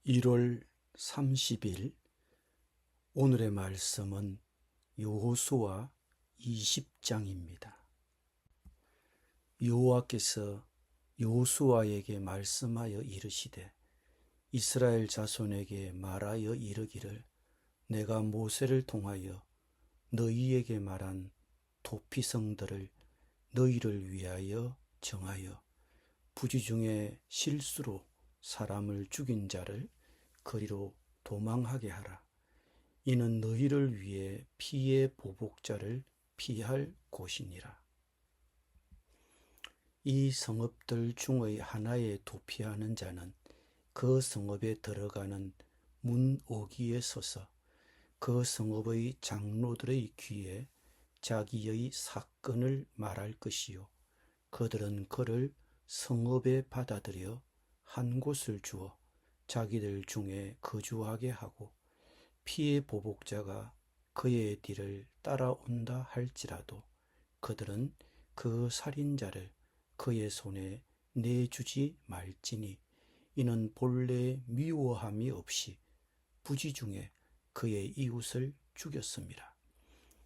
1월 30일 오늘의 말씀은 여호수아 20장입니다. 여호와께서 여호수아에게 말씀하여 이르시되 이스라엘 자손에게 말하여 이르기를 내가 모세를 통하여 너희에게 말한 도피성들을 너희를 위하여 정하여 부지 중에 실수로 사람을 죽인 자를 거리로 도망하게 하라. 이는 너희를 위해 피의 보복자를 피할 곳이니라. 이 성읍들 중의 하나에 도피하는 자는 그 성읍에 들어가는 문 어귀에 서서 그 성읍의 장로들의 귀에 자기의 사건을 말할 것이요 그들은 그를 성읍에 받아들여 한 곳을 주어 자기들 중에 거주하게 하고 피의 보복자가 그의 뒤를 따라온다 할지라도 그들은 그 살인자를 그의 손에 내주지 말지니 이는 본래 미워함이 없이 부지 중에 그의 이웃을 죽였습니다.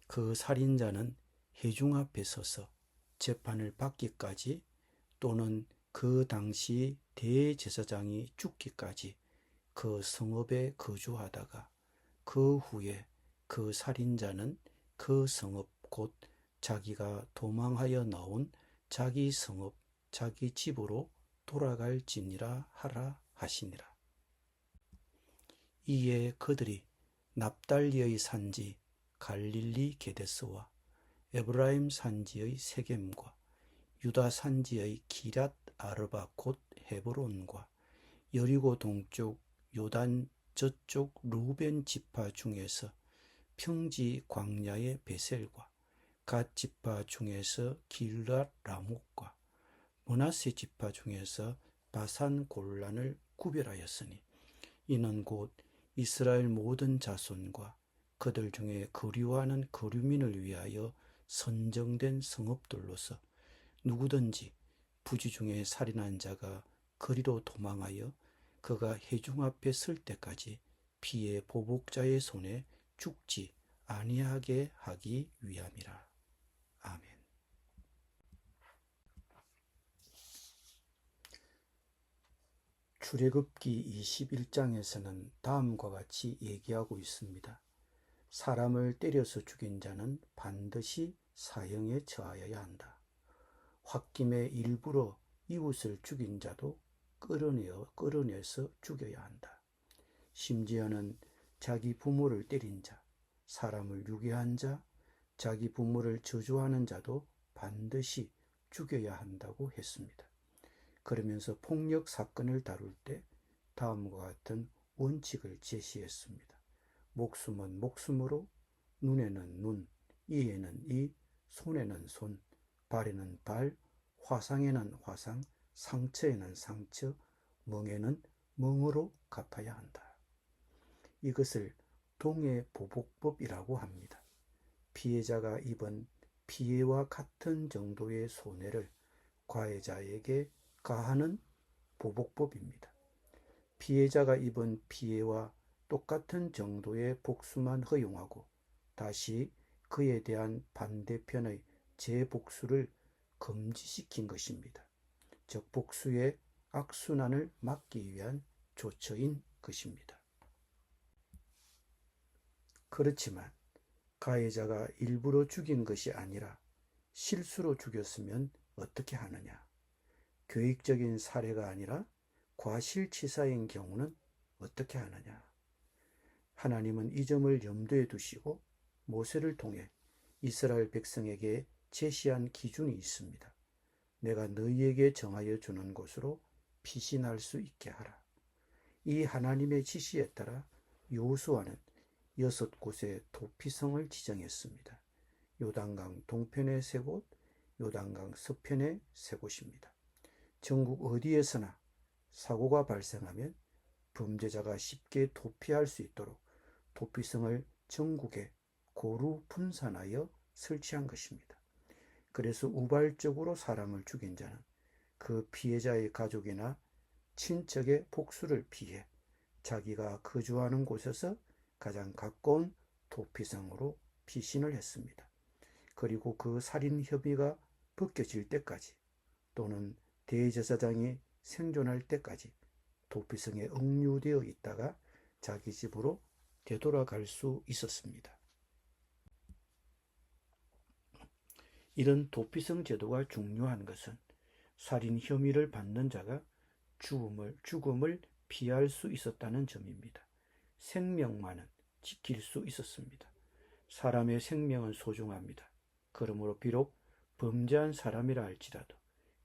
그 살인자는 회중 앞에 서서 재판을 받기까지 또는 그 당시 대제사장이 죽기까지 그 성읍에 거주하다가 그 후에 그 살인자는 그 성읍 곧 자기가 도망하여 나온 자기 성읍 자기 집으로 돌아갈지니라 하라 하시니라. 이에 그들이 납달리의 산지 갈릴리 게데스와 에브라임 산지의 세겜과 유다 산지의 기랏 아르바 곧 헤브론과 여리고 동쪽 요단 저쪽 루벤 지파 중에서 평지 광야의 베셀과 갓 지파 중에서 길랏 라목과 므낫세 지파 중에서 바산 골란을 구별하였으니 이는 곧 이스라엘 모든 자손과 그들 중에 거류하는 거류민을 위하여 선정된 성읍들로서 누구든지 부지 중에 살인한 자가 거리로 도망하여 그가 회중 앞에 설 때까지 피의 보복자의 손에 죽지 아니하게 하기 위함이라. 아멘. 출애굽기 21장에서는 다음과 같이 얘기하고 있습니다. 사람을 때려서 죽인 자는 반드시 사형에 처하여야 한다. 홧김에 일부러 이웃을 죽인 자도 끌어내서 죽여야 한다. 심지어는 자기 부모를 때린 자, 사람을 유괴한 자, 자기 부모를 저주하는 자도 반드시 죽여야 한다고 했습니다. 그러면서 폭력 사건을 다룰 때 다음과 같은 원칙을 제시했습니다. 목숨은 목숨으로, 눈에는 눈, 이에는 이, 손에는 손, 발에는 발, 화상에는 화상, 상처에는 상처, 멍에는 멍으로 갚아야 한다. 이것을 동해보복법이라고 합니다. 피해자가 입은 피해와 같은 정도의 손해를 가해자에게 가하는 보복법입니다. 피해자가 입은 피해와 똑같은 정도의 복수만 허용하고 다시 그에 대한 반대편의 재복수를 금지시킨 것입니다. 즉 복수의 악순환을 막기 위한 조처인 것입니다. 그렇지만 가해자가 일부러 죽인 것이 아니라 실수로 죽였으면 어떻게 하느냐? 계획적인 살해가 아니라 과실치사인 경우는 어떻게 하느냐? 하나님은 이 점을 염두에 두시고 모세를 통해 이스라엘 백성에게 제시한 기준이 있습니다. 내가 너희에게 정하여 주는 곳으로 피신할 수 있게 하라. 이 하나님의 지시에 따라 여호수아는 6곳의 도피성을 지정했습니다. 요단강 동편의 3곳, 요단강 서편의 3곳입니다. 전국 어디에서나 사고가 발생하면 범죄자가 쉽게 도피할 수 있도록 도피성을 전국에 고루 분산하여 설치한 것입니다. 그래서 우발적으로 사람을 죽인 자는 그 피해자의 가족이나 친척의 복수를 피해 자기가 거주하는 곳에서 가장 가까운 도피성으로 피신을 했습니다. 그리고 그 살인 혐의가 벗겨질 때까지 또는 대제사장이 생존할 때까지 도피성에 억류되어 있다가 자기 집으로 되돌아갈 수 있었습니다. 이런 도피성 제도가 중요한 것은 살인 혐의를 받는 자가 죽음을 피할 수 있었다는 점입니다. 생명만은 지킬 수 있었습니다. 사람의 생명은 소중합니다. 그러므로 비록 범죄한 사람이라 할지라도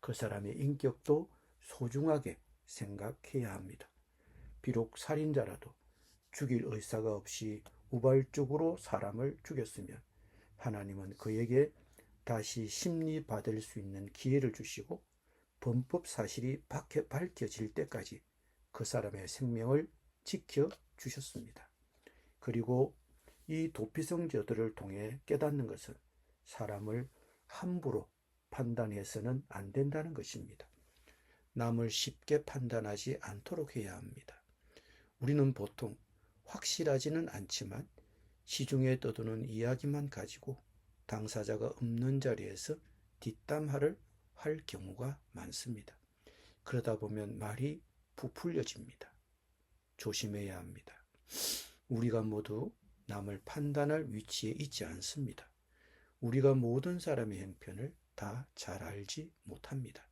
그 사람의 인격도 소중하게 생각해야 합니다. 비록 살인자라도 죽일 의사가 없이 우발적으로 사람을 죽였으면 하나님은 그에게 다시 심리받을 수 있는 기회를 주시고 범법 사실이 밝혀질 때까지 그 사람의 생명을 지켜주셨습니다. 그리고 이 도피성 제도를 통해 깨닫는 것은 사람을 함부로 판단해서는 안 된다는 것입니다. 남을 쉽게 판단하지 않도록 해야 합니다. 우리는 보통 확실하지는 않지만 시중에 떠도는 이야기만 가지고 당사자가 없는 자리에서 뒷담화를 할 경우가 많습니다. 그러다 보면 말이 부풀려집니다. 조심해야 합니다. 우리가 모두 남을 판단할 위치에 있지 않습니다. 우리가 모든 사람의 형편을 다 잘 알지 못합니다.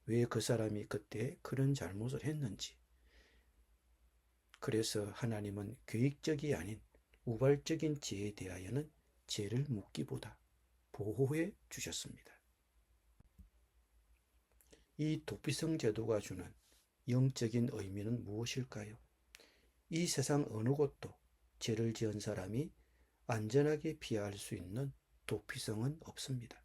왜 그 사람이 그때 그런 잘못을 했는지. 그래서 하나님은 계획적이 아닌 우발적인 죄에 대하여는 죄를 묻기보다 보호해 주셨습니다. 이 도피성 제도가 주는 영적인 의미는 무엇일까요? 이 세상 어느 곳도 죄를 지은 사람이 안전하게 피할 수 있는 도피성은 없습니다.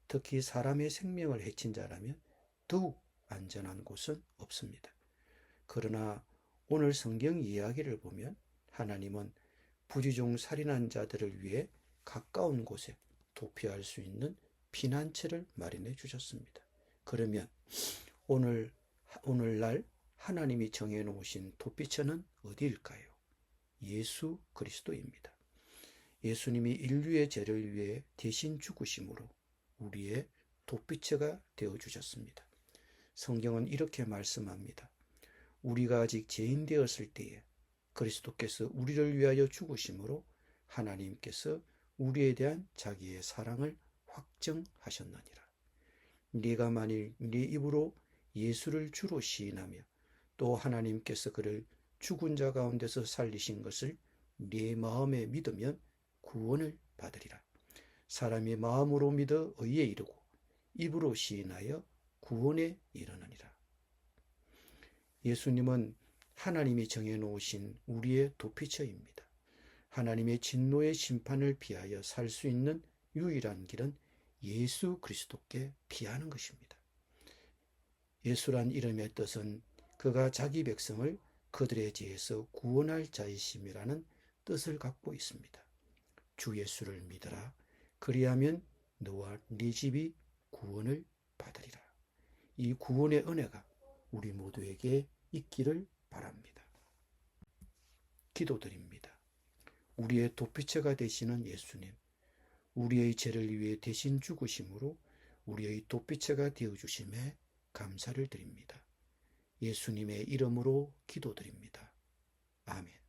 특히 사람의 생명을 해친 자라면 더욱 안전한 곳은 없습니다. 그러나 오늘 성경 이야기를 보면 하나님은 부지중 살인한 자들을 위해 가까운 곳에 도피할 수 있는 피난처를 마련해 주셨습니다. 그러면 오늘날 하나님이 정해놓으신 도피처는 어디일까요? 예수 그리스도입니다. 예수님이 인류의 죄를 위해 대신 죽으심으로 우리의 도피처가 되어주셨습니다. 성경은 이렇게 말씀합니다. 우리가 아직 죄인 되었을 때에 그리스도께서 우리를 위하여 죽으심으로 하나님께서 우리에 대한 자기의 사랑을 확정하셨느니라. 네가 만일 네 입으로 예수를 주로 시인하며 또 하나님께서 그를 죽은 자 가운데서 살리신 것을 네 마음에 믿으면 구원을 받으리라. 사람이 마음으로 믿어 의에 이르고 입으로 시인하여 구원에 이르느니라. 예수님은 하나님이 정해놓으신 우리의 도피처입니다. 하나님의 진노의 심판을 피하여 살 수 있는 유일한 길은 예수 그리스도께 피하는 것입니다. 예수란 이름의 뜻은 그가 자기 백성을 그들의 죄에서 구원할 자이심이라는 뜻을 갖고 있습니다. 주 예수를 믿어라. 그리하면 너와 네 집이 구원을 받으리라. 이 구원의 은혜가 우리 모두에게 있기를 바랍니다. 기도드립니다. 우리의 도피처가 되시는 예수님, 우리의 죄를 위해 대신 죽으심으로 우리의 도피처가 되어주심에 감사를 드립니다. 예수님의 이름으로 기도드립니다. 아멘.